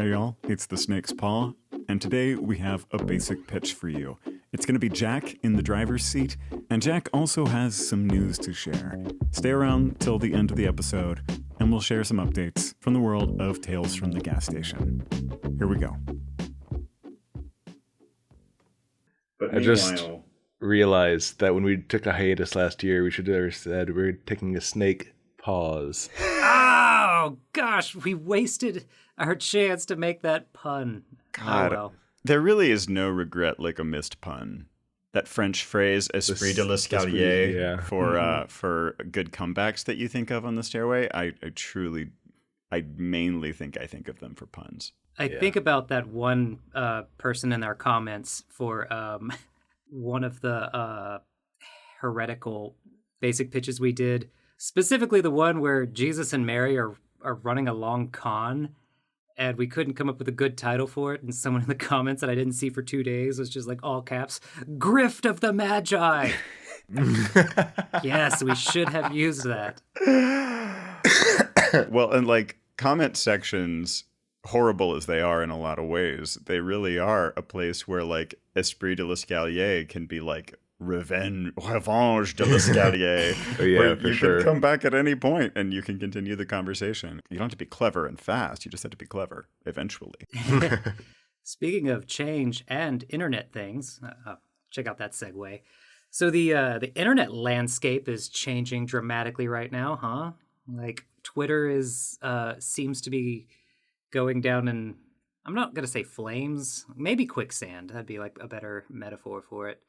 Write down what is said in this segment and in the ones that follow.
Hey y'all, it's the Snake's Paw, and today we have a basic pitch for you. It's going to be Jack in the driver's seat, and Jack also has some news to share. Stay around till the end of the episode, and we'll share some updates from the world of Tales from the Gas Station. Here we go. But I just realized that when we took a hiatus last year, we should have said we're taking a snake pause. Oh, gosh, we wasted our chance to make that pun. God, oh, well. There really is no regret like a missed pun. That French phrase, esprit de l'escalier, for good comebacks that you think of on the stairway, I mainly think of them for puns. I think about that one person in our comments for one of the heretical basic pitches we did, specifically the one where Jesus and Mary are running a long con, and we couldn't come up with a good title for it, and someone in the comments that I didn't see for 2 days was just like, all caps, Grift of the Magi. Yes, we should have used that. Well, and like comment sections, horrible as they are in a lot of ways, they really are a place where like esprit de l'escalier can be like revanche de l'escalier. Oh, yeah, where for you sure. can come back at any point and you can continue the conversation. You don't have to be clever and fast. You just have to be clever eventually. Speaking of change and internet things, check out that segue. So the internet landscape is changing dramatically right now, huh? Like Twitter seems to be going down in, I'm not going to say flames, maybe quicksand. That'd be like a better metaphor for it.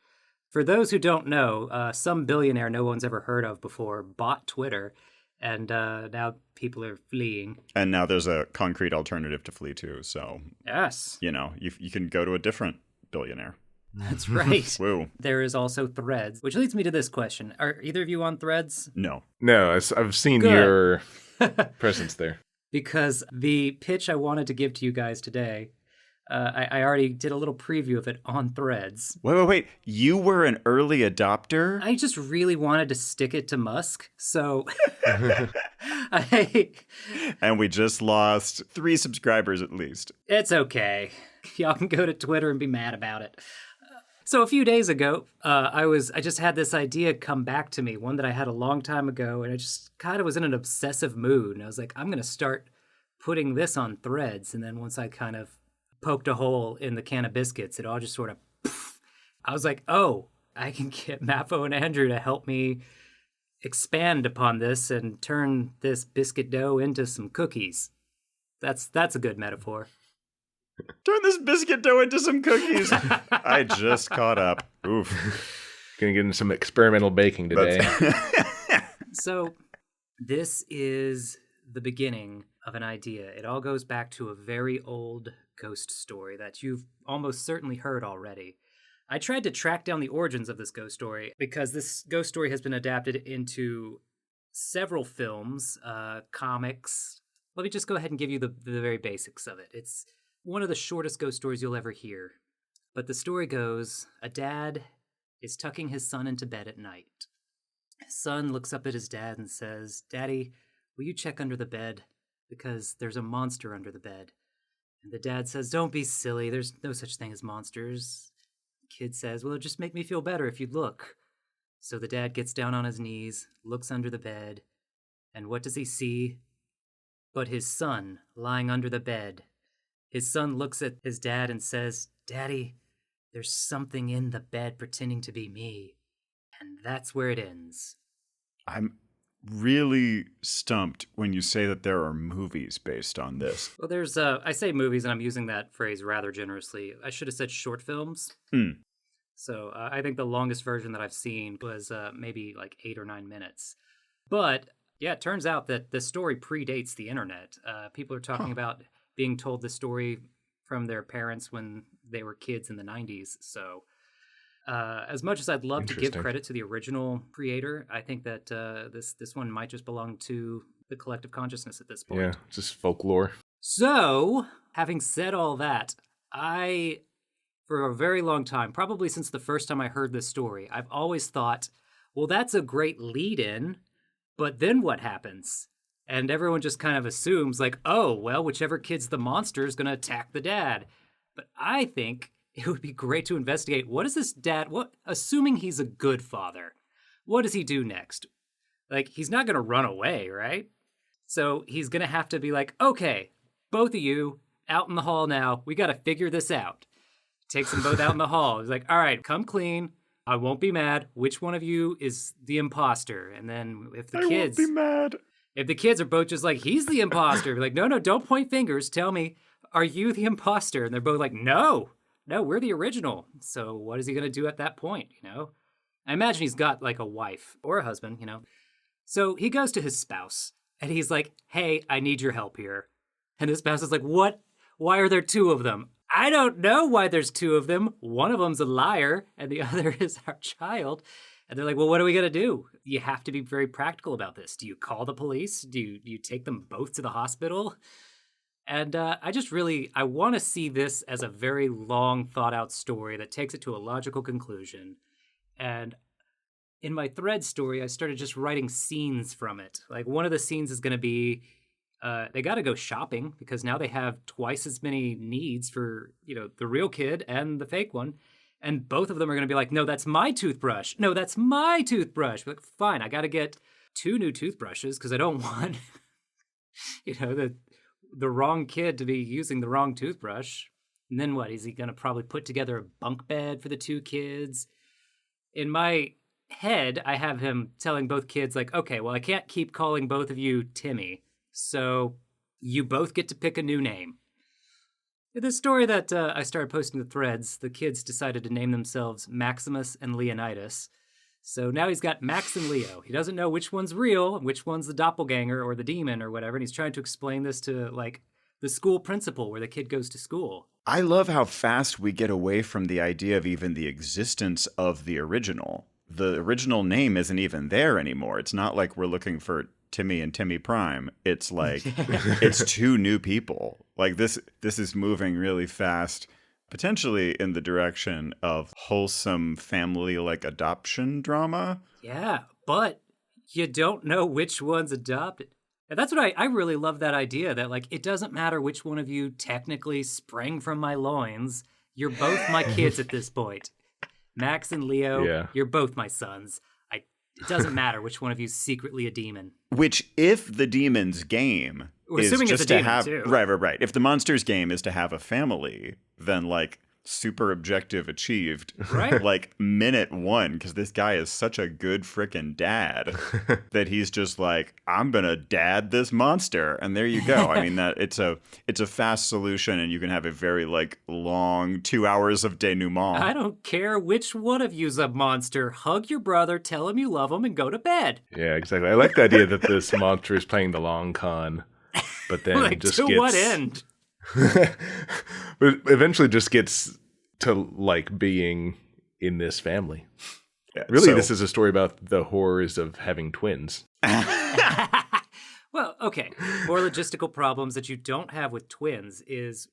For those who don't know, some billionaire no one's ever heard of before bought Twitter, and now people are fleeing. And now there's a concrete alternative to flee to. So, yes, you can go to a different billionaire. That's right. Woo. There is also Threads, which leads me to this question. Are either of you on Threads? No, I've seen your presence there. Because the pitch I wanted to give to you guys today, I already did a little preview of it on Threads. Wait. You were an early adopter? I just really wanted to stick it to Musk, so... And we just lost 3 subscribers at least. It's okay. Y'all can go to Twitter and be mad about it. So a few days ago, I just had this idea come back to me, one that I had a long time ago, and I just kind of was in an obsessive mood. And I was like, I'm going to start putting this on Threads. And then once I kind of poked a hole in the can of biscuits, it all just sort of, poof. I was like, oh, I can get Mappo and Andrew to help me expand upon this and turn this biscuit dough into some cookies. That's a good metaphor. Turn this biscuit dough into some cookies. I just caught up. Oof. Gonna get into some experimental baking today. So this is the beginning of an idea. It all goes back to a very old ghost story that you've almost certainly heard already. I tried to track down the origins of this ghost story because this ghost story has been adapted into several films, comics. Let me just go ahead and give you the very basics of it. It's one of the shortest ghost stories you'll ever hear. But the story goes, a dad is tucking his son into bed at night. His son looks up at his dad and says, "Daddy, will you check under the bed? Because there's a monster under the bed." And the dad says, "Don't be silly. There's no such thing as monsters." The kid says, "Well, it'll just make me feel better if you'd look." So the dad gets down on his knees, looks under the bed, and what does he see? But his son lying under the bed. His son looks at his dad and says, "Daddy, there's something in the bed pretending to be me." And that's where it ends. I'm really stumped when you say that there are movies based on this. Well, there's, I say movies, and I'm using that phrase rather generously. I should have said short films. So I think the longest version that I've seen was maybe like 8 or 9 minutes. But yeah, it turns out that the story predates the internet. People are talking about being told the story from their parents when they were kids in the 90s. So as much as I'd love to give credit to the original creator, I think that this one might just belong to the collective consciousness at this point. Yeah, just folklore. So, having said all that, for a very long time, probably since the first time I heard this story, I've always thought, well, that's a great lead-in, but then what happens? And everyone just kind of assumes, like, oh, well, whichever kid's the monster is going to attack the dad. But I think it would be great to investigate, what is this dad, assuming he's a good father, what does he do next? Like, he's not going to run away, right? So he's going to have to be like, okay, both of you out in the hall now. We got to figure this out. Takes them both out in the hall. He's like, all right, come clean. I won't be mad. Which one of you is the imposter? And then if the kids... I won't be mad. If the kids are both just like, he's the imposter. Like, no, don't point fingers. Tell me, are you the imposter? And they're both like, no, we're the original. So what is he going to do at that point, you know? I imagine he's got like a wife or a husband, you know? So he goes to his spouse and he's like, hey, I need your help here. And his spouse is like, what? Why are there two of them? I don't know why there's two of them. One of them's a liar and the other is our child. And they're like, well, what are we going to do? You have to be very practical about this. Do you call the police? Do you take them both to the hospital? And I want to see this as a very long, thought-out story that takes it to a logical conclusion. And in my thread story, I started just writing scenes from it. Like, one of the scenes is going to be, they got to go shopping because now they have twice as many needs for, you know, the real kid and the fake one. And both of them are going to be like, no, that's my toothbrush. No, that's my toothbrush. Like, fine, I got to get 2 new toothbrushes because I don't want, you know, the wrong kid to be using the wrong toothbrush. And then what? Is he going to probably put together a bunk bed for the 2 kids? In my head, I have him telling both kids, like, okay, well, I can't keep calling both of you Timmy. So you both get to pick a new name. The story that I started posting the threads, the kids decided to name themselves Maximus and Leonidas. So now he's got Max and Leo. He doesn't know which one's real and which one's the doppelganger or the demon or whatever. And he's trying to explain this to, like, the school principal where the kid goes to school. I love how fast we get away from the idea of even the existence of the original. The original name isn't even there anymore. It's not like we're looking for Timmy and Timmy Prime. It's like, it's 2 new people. Like, this is moving really fast, potentially in the direction of wholesome family, like, adoption drama. Yeah, but you don't know which one's adopted. And that's what I really love, that idea that, like, it doesn't matter which one of you technically sprang from my loins. You're both my kids at this point. Max and Leo, You're both my sons. It doesn't matter which one of you is secretly a demon. Which, if the demon's game We're is assuming just it's a to demon have too. right. If the monster's game is to have a family, then, like, super objective achieved. Right. Like, minute 1, because this guy is such a good frickin' dad that he's just like, I'm gonna dad this monster, and there you go. I mean, that it's a fast solution, and you can have a very, like, long 2 hours of denouement. I don't care which one of you's a monster. Hug your brother, tell him you love him, and go to bed. Yeah, exactly. I like the idea that this monster is playing the long con, but then like, just to gets... what end? But eventually just gets to, like, being in this family. Yeah, really, this is a story about the horrors of having twins. Well, okay. More logistical problems that you don't have with twins is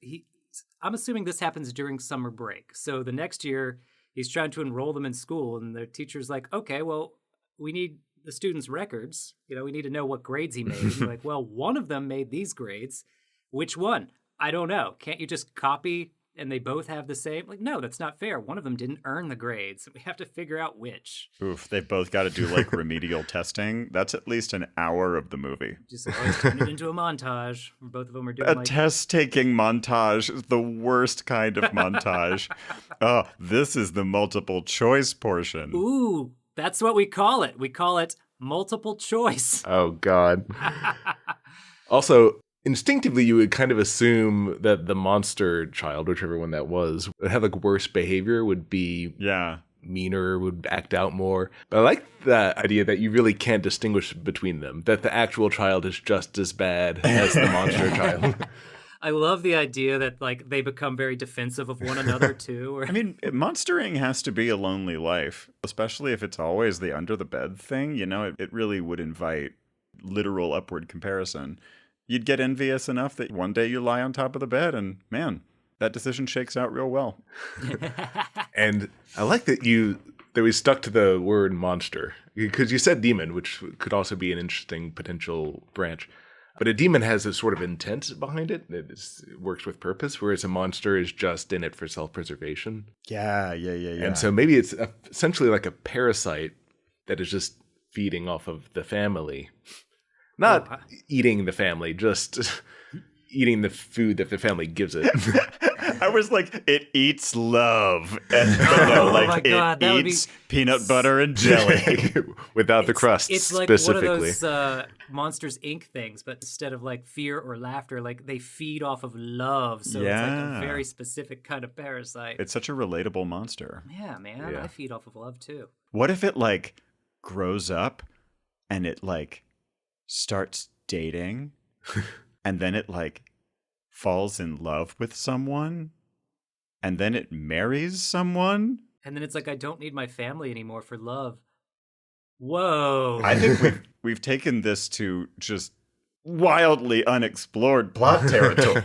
I'm assuming this happens during summer break. So the next year, he's trying to enroll them in school, and the teacher's like, okay, well, we need the student's records. You know, we need to know what grades he made. You're like, well, one of them made these grades. Which one? I don't know. Can't you just copy and they both have the same? Like, no, that's not fair. One of them didn't earn the grades. We have to figure out which. Oof, they both got to do, like, remedial testing. That's at least an hour of the movie. Just always turn it into a montage where both of them are doing, a test-taking montage is the worst kind of montage. Oh, this is the multiple choice portion. Ooh, that's what we call it. We call it multiple choice. Oh, God. Also, instinctively, you would kind of assume that the monster child, whichever one that was, would have, like, worse behavior, would be meaner, would act out more. But I like the idea that you really can't distinguish between them, that the actual child is just as bad as the monster child. I love the idea that, like, they become very defensive of one another, too. I mean, monstering has to be a lonely life, especially if it's always the under the bed thing. You know, it really would invite literal upward comparison. You'd get envious enough that one day you lie on top of the bed and, man, that decision shakes out real well. And I like that we stuck to the word monster, because you said demon, which could also be an interesting potential branch. But a demon has a sort of intent behind it. It works with purpose, whereas a monster is just in it for self-preservation. Yeah. And so maybe it's essentially like a parasite that is just feeding off of the family. Not eating the family, just eating the food that the family gives it. I was like, it eats love. And no, like it eats peanut butter and jelly. Without the crust, it's like specifically. One of those Monsters, Inc. things, but instead of like fear or laughter, like they feed off of love. So it's like a very specific kind of parasite. It's such a relatable monster. Yeah, man. I feed off of love too. What if it like grows up and it like starts dating and then it like falls in love with someone and then it marries someone? And then it's like, I don't need my family anymore for love. Whoa. I think we've taken this to just wildly unexplored plot territory.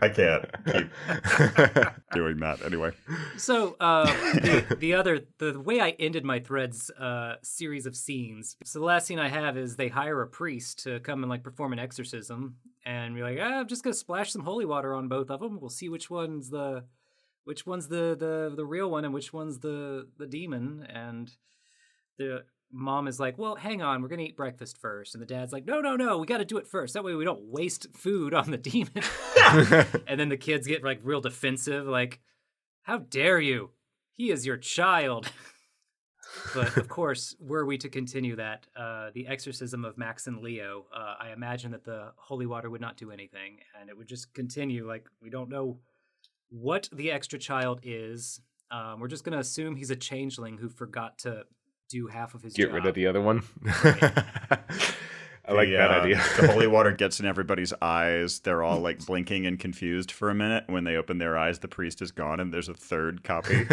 I can't keep doing that anyway. So the way I ended my thread's series of scenes. So the last scene I have is they hire a priest to come and like perform an exorcism, and we're like, I'm just gonna splash some holy water on both of them. We'll see which one's the real one and which one's the demon. And the mom is like, well, hang on, we're going to eat breakfast first. And the dad's like, no, we got to do it first. That way we don't waste food on the demon. And then the kids get like real defensive, like, how dare you? He is your child. But of course, were we to continue that, the exorcism of Max and Leo, I imagine that the holy water would not do anything. And it would just continue. Like, we don't know what the extra child is. We're just going to assume he's a changeling who forgot to do half of his job. Get rid of the other one. Right. I like that idea. The holy water gets in everybody's eyes. They're all like blinking and confused for a minute. When they open their eyes, the priest is gone and there's a third copy.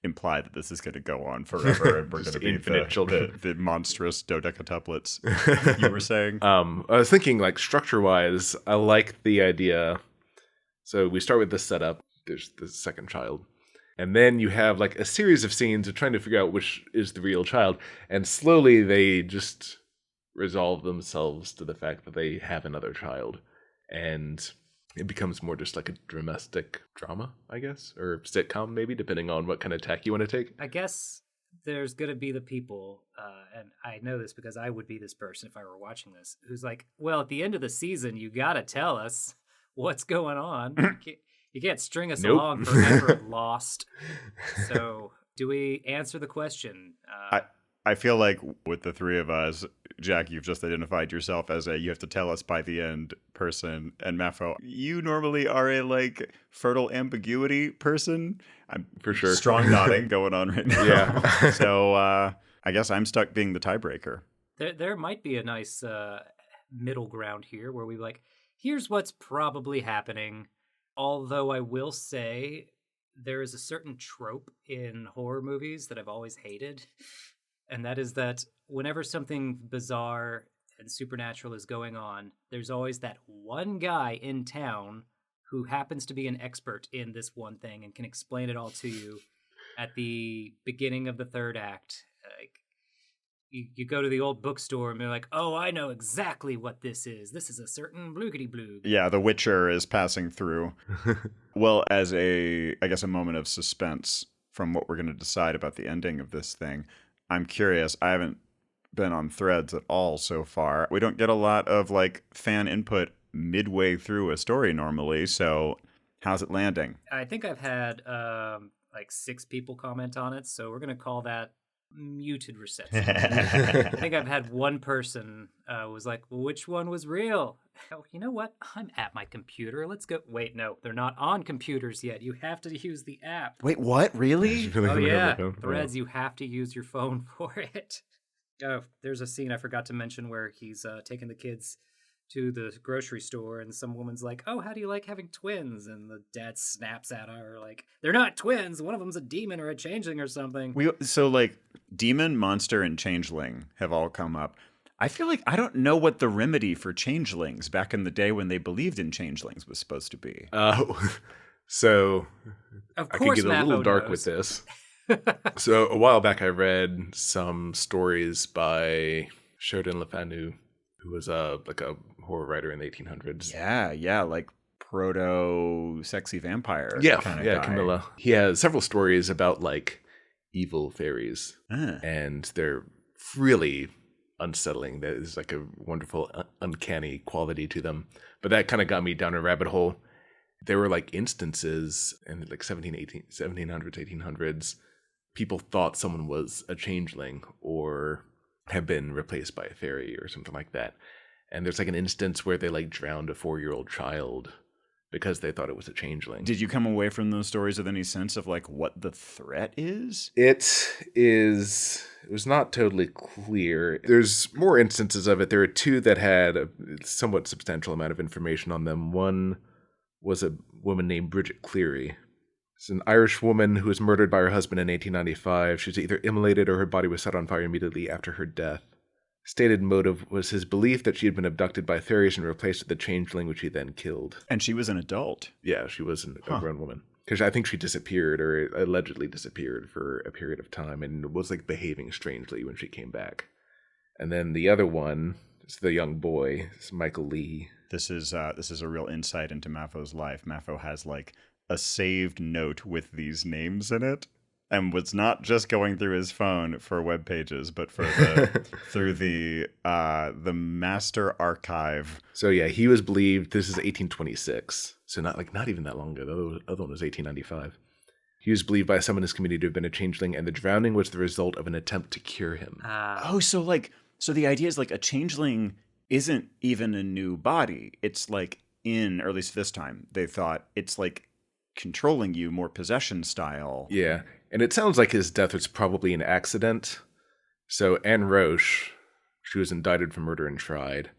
Imply that this is going to go on forever and we're going to be infinite children. The monstrous dodecatuplets you were saying. I was thinking like structure-wise, I like the idea. So we start with this setup. There's the second child. And then you have like a series of scenes of trying to figure out which is the real child. And slowly they just resolve themselves to the fact that they have another child. And it becomes more just like a domestic drama, I guess, or sitcom maybe, depending on what kind of tack you want to take. I guess there's going to be the people, and I know this because I would be this person if I were watching this, who's like, well, at the end of the season, you got to tell us what's going on. You can't string us along forever, Lost. So, do we answer the question? I feel like with the three of us, Jack, you've just identified yourself as a you have to tell us by the end person, and Mafo, you normally are a like fertile ambiguity person. I'm for sure strong nodding going on right now. Yeah. So I guess I'm stuck being the tiebreaker. There might be a nice middle ground here where we like, here's what's probably happening. Although I will say there is a certain trope in horror movies that I've always hated, and that is that whenever something bizarre and supernatural is going on, there's always that one guy in town who happens to be an expert in this one thing and can explain it all to you at the beginning of the third act. Like, you go to the old bookstore and they're like, oh, I know exactly what this is. This is a certain bloogity-bloog. Yeah, The Witcher is passing through. Well, as I guess a moment of suspense from what we're going to decide about the ending of this thing, I'm curious. I haven't been on Threads at all so far. We don't get a lot of like fan input midway through a story normally, so how's it landing? I think I've had like 6 people comment on it, so we're going to call that muted reception. I think I've had one person was like, well, which one was real? Oh, you know what? I'm at my computer. Let's go. Wait, no, they're not on computers yet. You have to use the app. Wait, what? Really? Oh, yeah. Threads, you have to use your phone for it. Oh, there's a scene I forgot to mention where he's taking the kids to the grocery store and some woman's like, oh, how do you like having twins? And the dad snaps at her like, they're not twins. One of them's a demon or a changeling or something. So like demon, monster, and changeling have all come up. I feel like I don't know what the remedy for changelings back in the day when they believed in changelings was supposed to be. So of I course, could get a little dark knows. with this. So a while back I read some stories by Sheridan Le Fanu who was like a horror writer in the 1800s. Yeah, like proto sexy vampire. Yeah, kind of yeah, guy. Camilla. He has several stories about like evil fairies, and they're really unsettling. There's like a wonderful, uncanny quality to them. But that kind of got me down a rabbit hole. There were like instances in like 1700s, 1800s, people thought someone was a changeling or had been replaced by a fairy or something like that. And there's like an instance where they like drowned a 4-year-old child because they thought it was a changeling. Did you come away from those stories with any sense of like what the threat is? It was not totally clear. There's more instances of it. There are two that had a somewhat substantial amount of information on them. One was a woman named Bridget Cleary. It's an Irish woman who was murdered by her husband in 1895. She was either immolated or her body was set on fire immediately after her death. Stated motive was his belief that she had been abducted by fairies and replaced with a changeling, which he then killed. And she was an adult. Yeah, she was a grown woman. Because I think she disappeared, or allegedly disappeared, for a period of time and was like behaving strangely when she came back. And then the other one is the young boy, it's Michael Lee. This is a real insight into Mafo's life. Mafo has like a saved note with these names in it, and was not just going through his phone for web pages, but for the through the master archive. So yeah, he was believed. This is 1826, so not even that long ago. The other one was 1895. He was believed by some in his community to have been a changeling, and the drowning was the result of an attempt to cure him. So the idea is like a changeling isn't even a new body. It's like or at least this time, they thought it's like controlling you more possession style. Yeah. And it sounds like his death was probably an accident. So Anne Roche, she was indicted for murder and tried.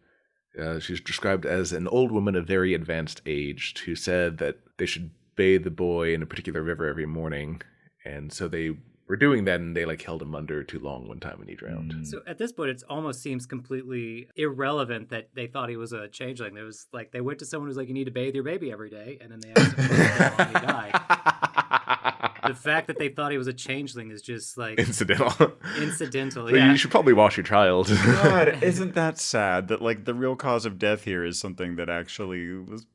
She's described as an old woman of very advanced age who said that they should bathe the boy in a particular river every morning. And so they were doing that, and they like held him under too long one time and he drowned. So at this point, it almost seems completely irrelevant that they thought he was a changeling. There was like, they went to someone who's like, you need to bathe your baby every day. And then they asked him how long he died. The fact that they thought he was a changeling is just like incidental. Incidental, yeah. You should probably wash your child. God, isn't that sad that like the real cause of death here is something that actually was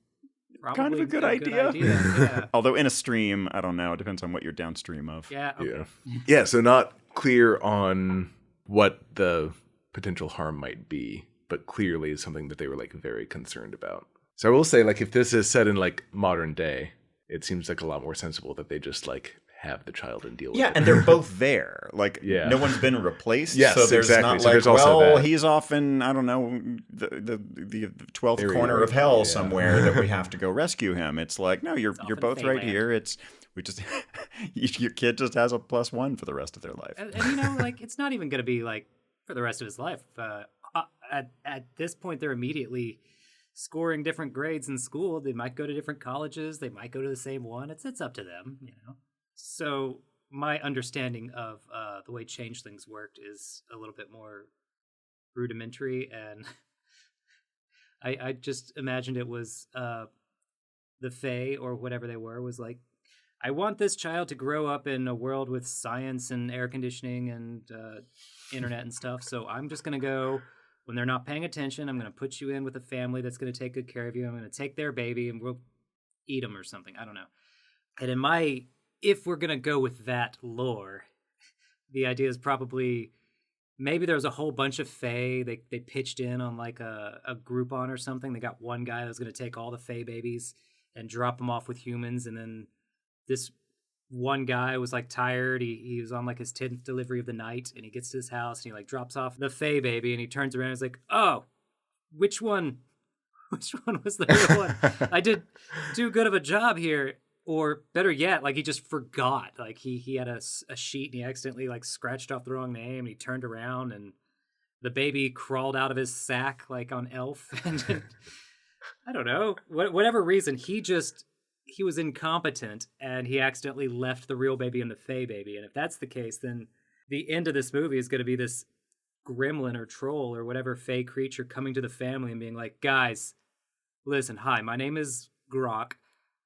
probably kind of a good idea. Yeah. Although in a stream, I don't know. It depends on what you're downstream of. Yeah. Okay. Yeah. So not clear on what the potential harm might be, but clearly is something that they were like very concerned about. So I will say, like, if this is set in like modern day, it seems like a lot more sensible that they just like have the child and deal with it. Yeah, and they're both there. Like, no one's been replaced. Yes, so there's exactly. not So like, there's also well, that. he's off in, I don't know, the 12th corner of hell somewhere that we have to go rescue him. It's like, no, you're both right here. Your kid just has a +1 for the rest of their life. And you know, like, it's not even going to be like for the rest of his life. At this point, they're immediately scoring different grades in school. They might go to different colleges. They might go to the same one. It's up to them, you know. So my understanding of the way changelings worked is a little bit more rudimentary, and I just imagined it was the Fae or whatever they were was like, I want this child to grow up in a world with science and air conditioning and internet and stuff. So I'm just going to go, when they're not paying attention, I'm going to put you in with a family that's going to take good care of you. I'm going to take their baby and we'll eat them or something. I don't know. And if we're going to go with that lore, the idea is probably maybe there was a whole bunch of Fae. They pitched in on like a Groupon or something. They got one guy that was going to take all the Fae babies and drop them off with humans. And then this one guy was like tired. He was on like his 10th delivery of the night, and he gets to his house and he like drops off the Fae baby, and he turns around and is like, oh, which one was the real one? I did too good of a job here. Or better yet, like he just forgot. Like he had a sheet and he accidentally like scratched off the wrong name, and he turned around and the baby crawled out of his sack like on Elf. And I don't know, whatever reason, he was incompetent and he accidentally left the real baby and the Fae baby. And if that's the case, then the end of this movie is going to be this gremlin or troll or whatever Fae creature coming to the family and being like, guys, listen, hi, my name is Grok.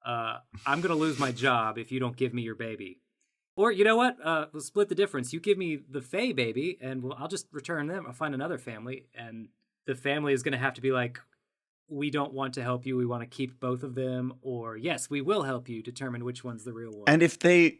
I'm going to lose my job if you don't give me your baby. Or, you know what? We'll split the difference. You give me the Fae baby, and I'll just return them. I'll find another family, and the family is going to have to be like, we don't want to help you. We want to keep both of them. Or yes, we will help you determine which one's the real one. And if they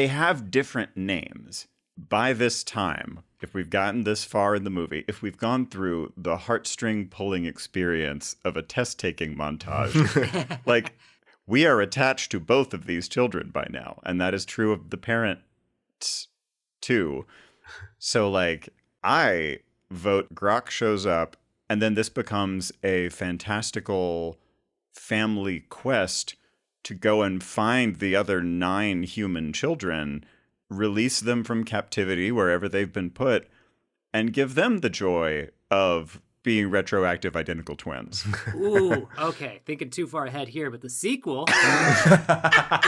have different names by this time, if we've gotten this far in the movie, if we've gone through the heartstring pulling experience of a test taking montage, like we are attached to both of these children by now. And that is true of the parents too. So like I vote Grok shows up, and then this becomes a fantastical family quest to go and find the other 9 human children, release them from captivity wherever they've been put, and give them the joy of being retroactive identical twins. Ooh, okay. Thinking too far ahead here, but the sequel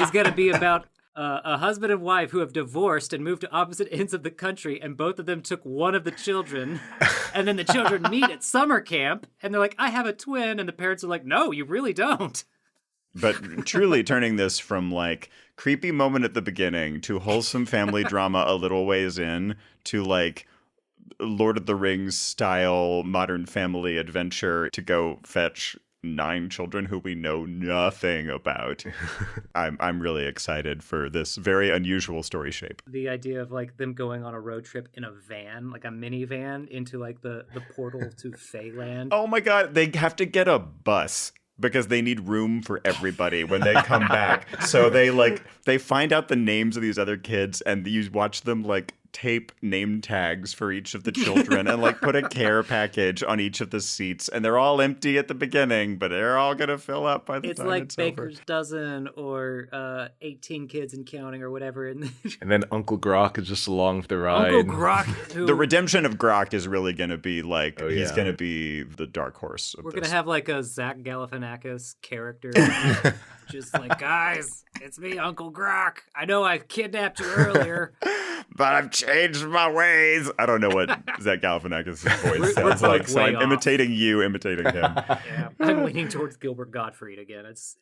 is going to be about a husband and wife who have divorced and moved to opposite ends of the country, and both of them took one of the children, and then the children meet at summer camp, and they're like, I have a twin, and the parents are like, no, you really don't. But truly turning this from like creepy moment at the beginning to wholesome family drama a little ways in to like Lord of the Rings style modern family adventure to go fetch 9 children who we know nothing about. I'm really excited for this very unusual story shape. The idea of like them going on a road trip in a van, like a minivan, into like the portal to Feyland. Oh my God, they have to get a bus because they need room for everybody when they come back. So they find out the names of these other kids, and you watch them like tape name tags for each of the children and like put a care package on each of the seats, and they're all empty at the beginning, but they're all gonna fill up by the time it's over. Baker's Dozen or 18 Kids and Counting or whatever. And then Uncle Grok is just along for the ride. Uncle Grok. The redemption of Grok is really gonna be like, he's gonna be the dark horse of We're this. gonna have like a Zach Galifianakis character. Just like, guys, it's me, Uncle Grok. I know I kidnapped you earlier, but I've changed my ways. I don't know what Zach Galifianakis' voice sounds like, so I'm imitating him. Yeah, I'm leaning towards Gilbert Gottfried again. It's,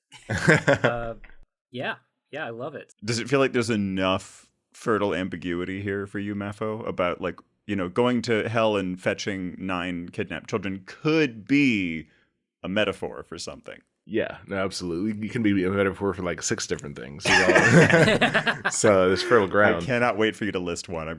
yeah, I love it. Does it feel like there's enough fertile ambiguity here for you, Mafo, about like, going to hell and fetching 9 kidnapped children could be a metaphor for something? Yeah, no, absolutely. You can be a metaphor for like 6 different things. So there's fertile ground. I cannot wait for you to list one. I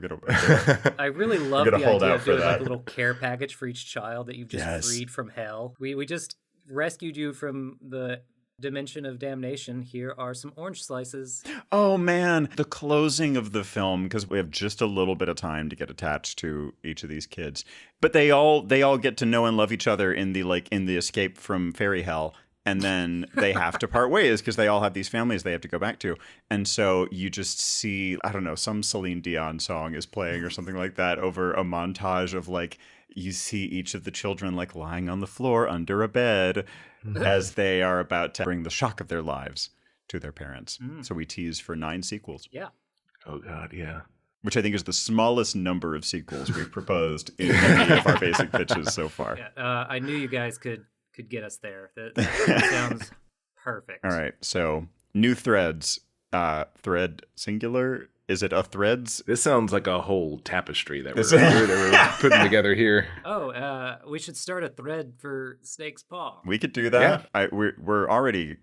really love the idea of doing like a little care package for each child that you've just freed from hell. We just rescued you from the dimension of damnation. Here are some orange slices. Oh man, the closing of the film, because we have just a little bit of time to get attached to each of these kids, but they all get to know and love each other in the escape from fairy hell. And then they have to part ways because they all have these families they have to go back to. And so you just see, I don't know, some Celine Dion song is playing or something like that over a montage of like, you see each of the children like lying on the floor under a bed as they are about to bring the shock of their lives to their parents. So we tease for 9 sequels. Yeah. Oh God, yeah. Which I think is the smallest number of sequels we've proposed in any of our basic pitches so far. Yeah, I knew you guys could get us there. That sounds perfect. All right, so new threads. Thread singular? Is it a threads? This sounds like a whole tapestry that we're putting together here. Oh, we should start a thread for Snake's Paw. We could do that. Yeah. We're already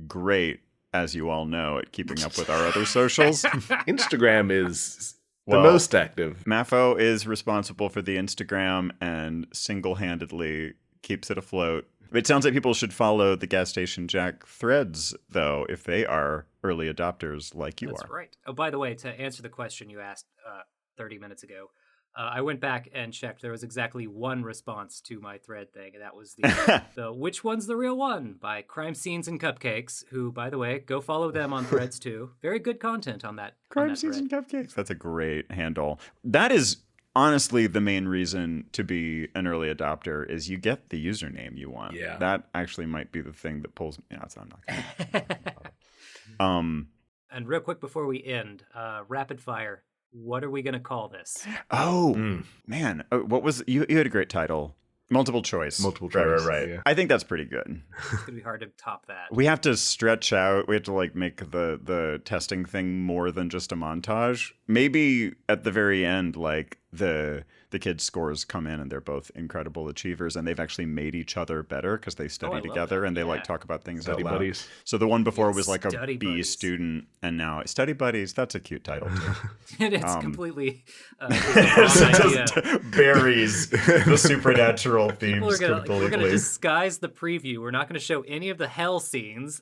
great, as you all know, at keeping up with our other socials. Instagram is the most active. Mafo is responsible for the Instagram and single-handedly keeps it afloat. It sounds like people should follow the Gas Station Jack threads, though, if they are early adopters like you are. That's right. Oh, by the way, to answer the question you asked 30 minutes ago, I went back and checked. There was exactly one response to my thread thing, and that was the Which One's the Real One by Crime Scenes and Cupcakes, who, by the way, go follow them on threads, too. Very good content on that. Crime Scenes and Cupcakes. That's a great handle. That is honestly the main reason to be an early adopter is you get the username you want. Yeah. That actually might be the thing that pulls me. Yeah, I'm not gonna And real quick before we end, rapid fire. What are we going to call this? Oh, man. What was you had a great title. Multiple choice. Right. Yeah. I think that's pretty good. It's going to be hard to top that. We have to stretch out. We have to like make the testing thing more than just a montage. Maybe at the very end, like the kids' scores come in and they're both incredible achievers, and they've actually made each other better because they study together and they like talk about things Study out loud. buddies. So the one before was like a Study B buddies. student, and now Study Buddies. That's a cute title too. It's completely idea. Just buries the supernatural themes completely. We're gonna disguise the preview. We're not gonna show any of the hell scenes.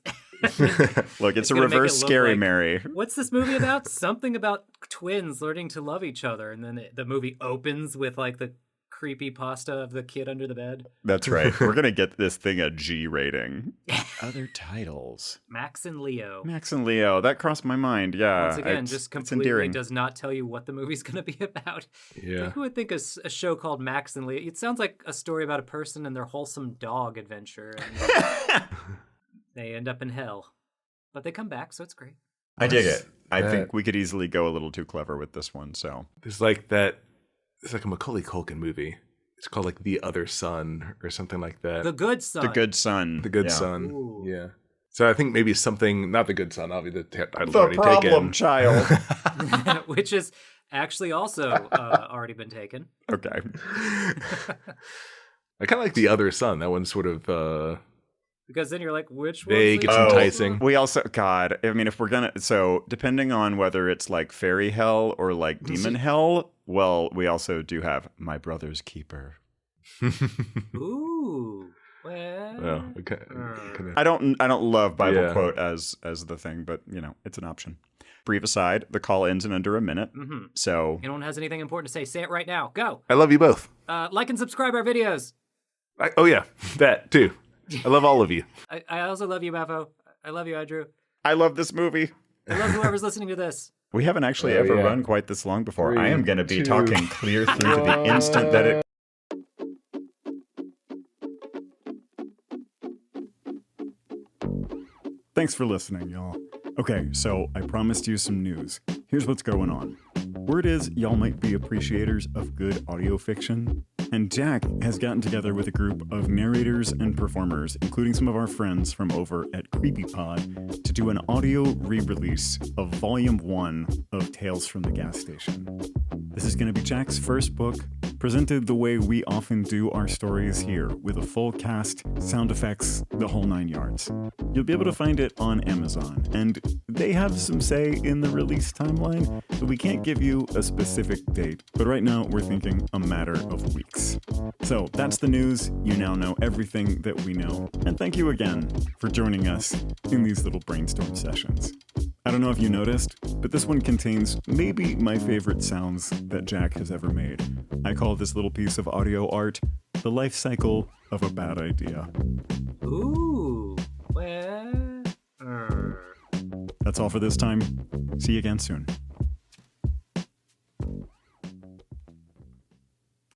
Look, it's a gonna make reverse it look Scary like- Mary. What's this movie about? Something about twins learning to love each other, and then the movie opens with like the creepy pasta of the kid under the bed. That's right. We're gonna get this thing a G rating. Other titles. Max and Leo. Max and Leo. That crossed my mind. Yeah. Once again, it's- just it's completely endearing. does not tell you what the movie's going to be about. Yeah. Who would think a show called Max and Leo? It sounds like a story about a person and their wholesome dog adventure. And they end up in hell. But they come back, so it's great. I dig it. I think we could easily go a little too clever with this one. So There's like that. It's like a Macaulay Culkin movie. It's called like The Other Son or something like that. The Good Son. The Good Son. The Good Yeah. Son. Ooh. Yeah. So I think maybe something, not The Good Son, obviously the title's The already problem taken. child. Which is actually also already been taken. Okay. I kind of like The Other Son. That one's sort of Because then you're like, which vague. one's It's the- enticing. We also, God, I mean, if we're gonna, so depending on whether it's like fairy hell or like demon hell, well, we also do have My Brother's Keeper. Ooh. Well. Well, okay. I don't love Bible Yeah. quote as the thing, but you know, it's an option. Brief aside, the call ends in under a minute. Mhm. So Anyone has anything important to say it right now. Go. I love you both. Like and subscribe our videos. Oh, yeah. That, too. I love all of you. I also love you, Mafo. I love you, Andrew. I love this movie. I love whoever's listening to this. We haven't actually Oh, ever yeah. run quite this long before. 3, I am going to be 2, talking clear through to the instant that it. Thanks for listening, y'all. Okay, so I promised you some news. Here's what's going on. Word is y'all might be appreciators of good audio fiction, and Jack has gotten together with a group of narrators and performers, including some of our friends from over at CreepyPod, to do an audio re-release of Volume 1 of Tales from the Gas Station. This is going to be Jack's first book, presented the way we often do our stories here, with a full cast, sound effects, the whole 9 yards. You'll be able to find it on Amazon, and they have some say in the release timeline, so we can't give you a specific date, but right now we're thinking a matter of weeks. So that's the news. You now know everything that we know, and thank you again for joining us in these little brainstorm sessions. I don't know if you noticed, but this one contains maybe my favorite sounds that Jack has ever made. I call this little piece of audio art the life cycle of a bad idea. Ooh. Well. That's all for this time. See you again soon.